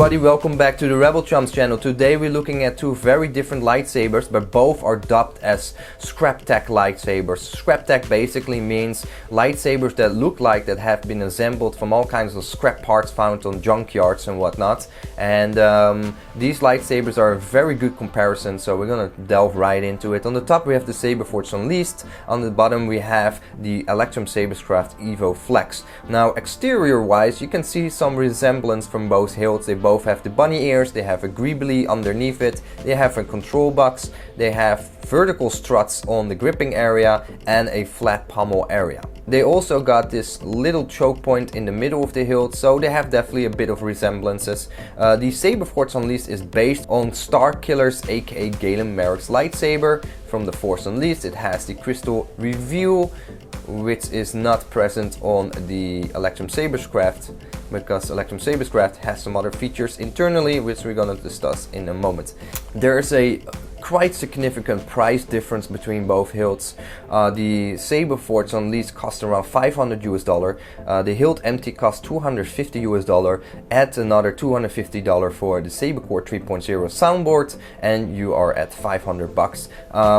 everybody, welcome back to the Rebel Chums channel. Today we're looking at two very different lightsabers, but both are dubbed as scrap tech lightsabers. Scrap tech basically means lightsabers that look like that have been assembled from all kinds of scrap parts found on junkyards and whatnot. And these lightsabers are a very good comparison, so we're gonna delve right into it. On the top we have the Saberforge Unleashed, on the bottom we have the Electrum Saberscraft Evo-Flex. Now exterior wise you can see some resemblance from both hilts. They both have the bunny ears, they have a greebly underneath it, they have a control box, they have vertical struts on the gripping area and a flat pommel area. They also got this little choke point in the middle of the hilt, so they have definitely a bit of resemblances. The Saberforge Unleashed is based on Starkiller's aka Galen Merrick's lightsaber from the Force Unleashed. It has the crystal reveal, which is not present on the Electrum Saberscraft, because Electrum Saberscraft has some other features internally, which we're gonna discuss in a moment. There is a quite significant price difference between both hilts. The Saberforge Unleashed cost around $500 US. The hilt empty cost $250 US. Add another $250 for the Sabercore 3.0 soundboard, and you are at $500.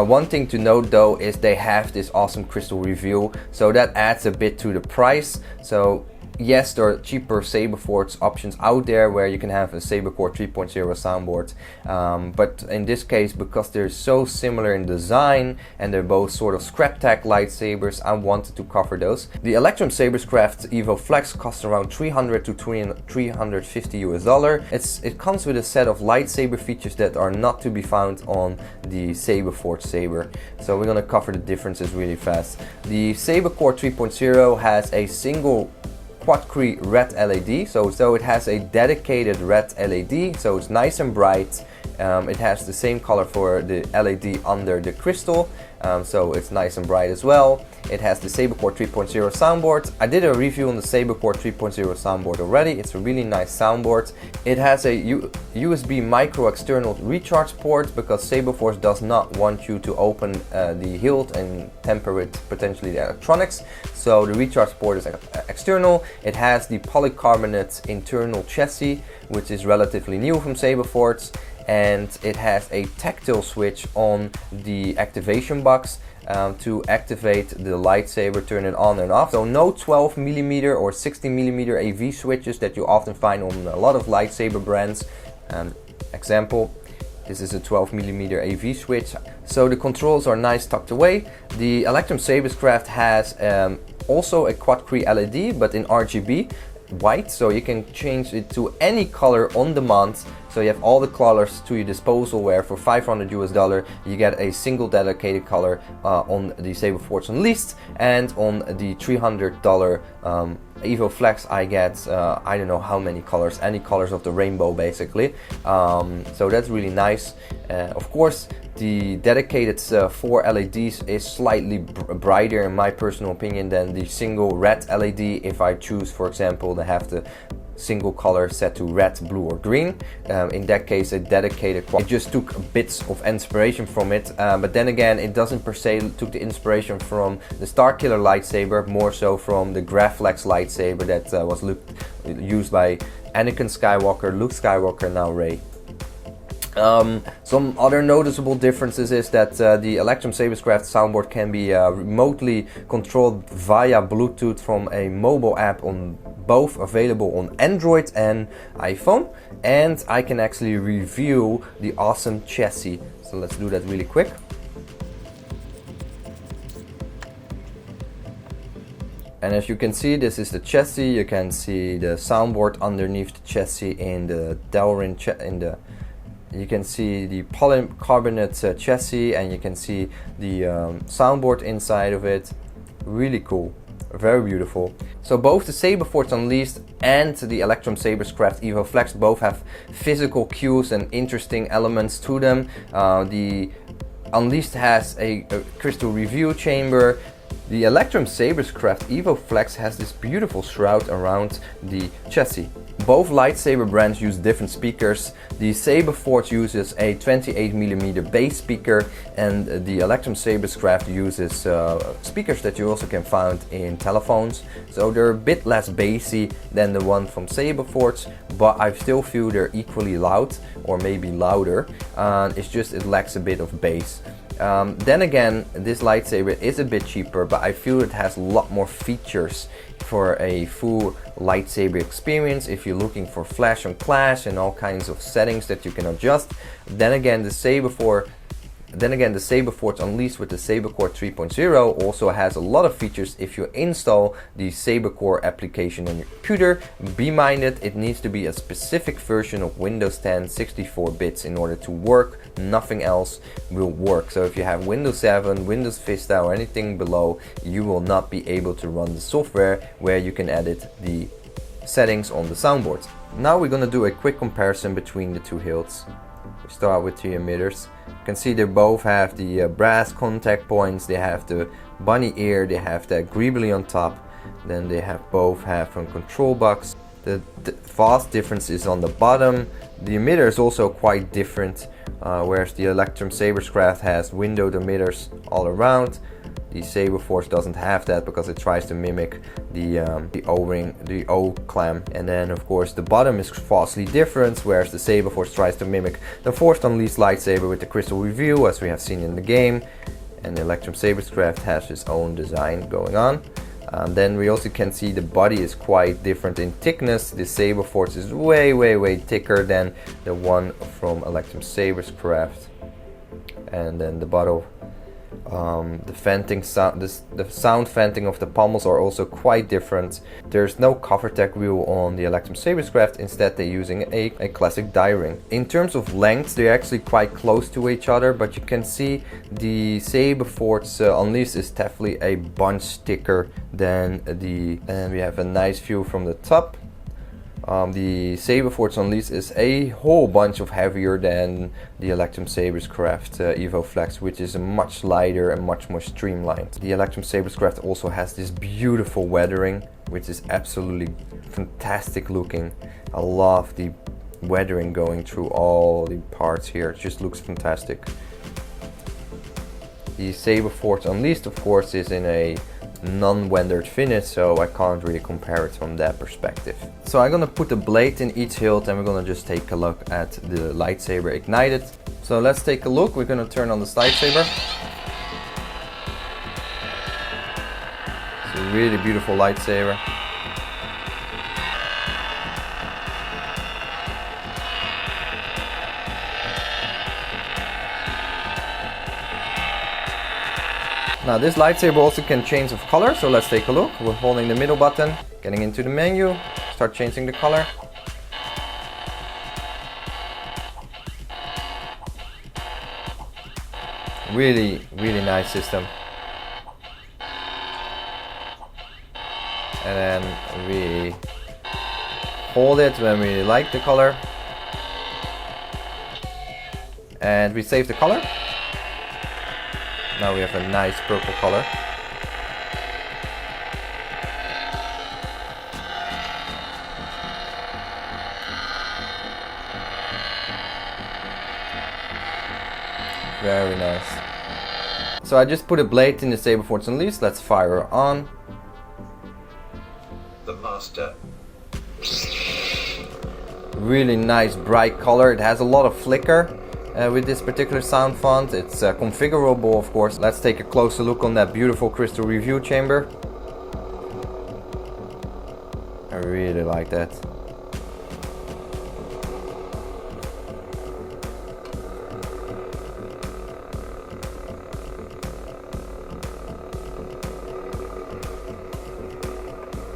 One thing to note though is they have this awesome crystal reveal, so that adds a bit to the price. So yes, there are cheaper Saberforge options out there where you can have a Sabercore 3.0 soundboard, but in this case, because they're so similar in design and they're both sort of scrap tech lightsabers, I wanted to cover those. The Electrum Saberscraft Evo-Flex costs around $300 to $350 US. It comes with a set of lightsaber features that are not to be found on the Saberforge saber, so we're gonna cover the differences really fast. The Sabercore 3.0 has a single quad-cree red LED, so it has a dedicated red LED, so it's nice and bright. It has the same color for the LED under the crystal, so it's nice and bright as well. It has the Sabercore 3.0 soundboard. I did a review on the Sabercore 3.0 soundboard already. It's a really nice soundboard. It has a USB micro external recharge port, because Saberforge does not want you to open the hilt and tamper with potentially the electronics. So the recharge port is external. It has the polycarbonate internal chassis, which is relatively new from Saberforge, and it has a tactile switch on the activation box to activate the lightsaber, turn it on and off. So no 12mm or 16mm AV switches that you often find on a lot of lightsaber brands. Example, this is a 12mm AV switch. So the controls are nice tucked away. The Electrum Saberscraft has also a quad-cree LED, but in RGB white, so you can change it to any color on demand. So you have all the colors to your disposal, where for $500 US you get a single dedicated color on the Saberforge Unleashed, and on the $300 Evo-Flex I get I don't know how many colors, any colors of the rainbow basically. So that's really nice. Of course the dedicated 4 LEDs is slightly brighter in my personal opinion than the single red LED, if I choose for example to have the single color set to red, blue or green. In that case a dedicated quad. It just took bits of inspiration from it, but then again it doesn't per se took the inspiration from the Starkiller lightsaber, more so from the Graflex lightsaber that was used by Anakin Skywalker, Luke Skywalker, and now Rey. Some other noticeable differences is that the Electrum Saberscraft soundboard can be remotely controlled via Bluetooth from a mobile app, on both available on Android and iPhone, and I can actually review the awesome chassis. So let's do that really quick. And as you can see, this is the chassis. You can see the soundboard underneath the chassis in the Delrin you can see the polycarbonate chassis, and you can see the soundboard inside of it. Really cool, very beautiful. So both the Saberforge Unleashed and the Electrum Saberscraft Evo-Flex both have physical cues and interesting elements to them. The Unleashed has a crystal review chamber. The Electrum Sabers craft Evo-Flex has this beautiful shroud around the chassis. Both lightsaber brands use different speakers. The Saberforge uses a 28mm bass speaker, and the Electrum Sabers craft uses speakers that you also can find in telephones. So they're a bit less bassy than the one from Saberforge, but I still feel they're equally loud, or maybe louder. It's just it lacks a bit of bass. Then again, this lightsaber is a bit cheaper, but I feel it has a lot more features for a full lightsaber experience. If you're looking for flash and clash and all kinds of settings that you can adjust, then again the Saberforge Unleashed with the Sabercore 3.0 also has a lot of features if you install the Sabercore application on your computer. Be minded, it needs to be a specific version of Windows 10 64 bits in order to work. Nothing else will work. So if you have Windows 7, Windows Vista or anything below, you will not be able to run the software where you can edit the settings on the soundboard. Now we're gonna do a quick comparison between the two hilts. We start with the emitters. You can see they both have the brass contact points, they have the bunny ear, they have that greebly on top, then they both have a control box. The vast difference is on the bottom. The emitter is also quite different, whereas the Electrum Sabers craft has windowed emitters all around. The Saberforge doesn't have that because it tries to mimic the O-ring, the O-clamp. And then of course the bottom is vastly different, whereas the Saberforge tries to mimic the Force Unleashed lightsaber with the crystal reveal, as we have seen in the game. And the Electrum Sabers craft has its own design going on. Then we also can see the body is quite different in thickness. The Saberforge is way thicker than the one from Electrum Sabers craft. And then the bottom, the sound venting of the pommels are also quite different. There's no cover tech wheel on the Electrum Sabers craft, instead they're using a classic die ring. In terms of length, they're actually quite close to each other, but you can see the Saberforge Unleashed is definitely a bunch thicker than and we have a nice view from the top. The Saberforge Unleashed is a whole bunch of heavier than the Electrum Sabers craft Evo-Flex, which is much lighter and much more streamlined. The Electrum Sabers craft also has this beautiful weathering, which is absolutely fantastic looking. I love the weathering going through all the parts here. It just looks fantastic. The Saberforge Unleashed, of course, is in a non-rendered finish, so I can't really compare it from that perspective. So I'm gonna put a blade in each hilt and we're gonna just take a look at the lightsaber ignited. So let's take a look. We're gonna turn on this lightsaber. It's a really beautiful lightsaber. Now this lightsaber also can change of color, so let's take a look. We're holding the middle button, getting into the menu, start changing the color. Really nice system. And then we hold it when we like the color. And we save the color. Now we have a nice purple color. Very nice. So I just put a blade in the Saberforge Unleashed. Let's fire her on. The master. Really nice bright color. It has a lot of flicker. With this particular sound font, it's configurable, of course. Let's take a closer look on that beautiful crystal review chamber. I really like that.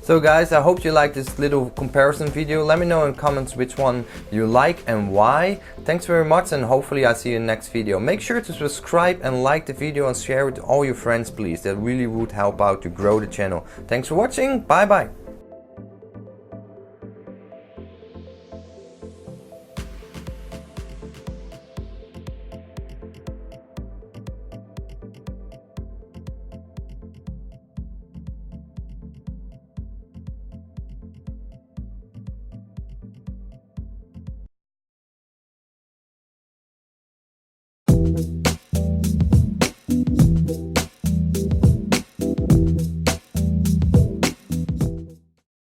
So guys, I hope you liked this little comparison video. Let me know in comments which one you like and why. Thanks very much, and hopefully I'll see you in the next video. Make sure to subscribe and like the video and share it to all your friends, please. That really would help out to grow the channel. Thanks for watching. Bye bye.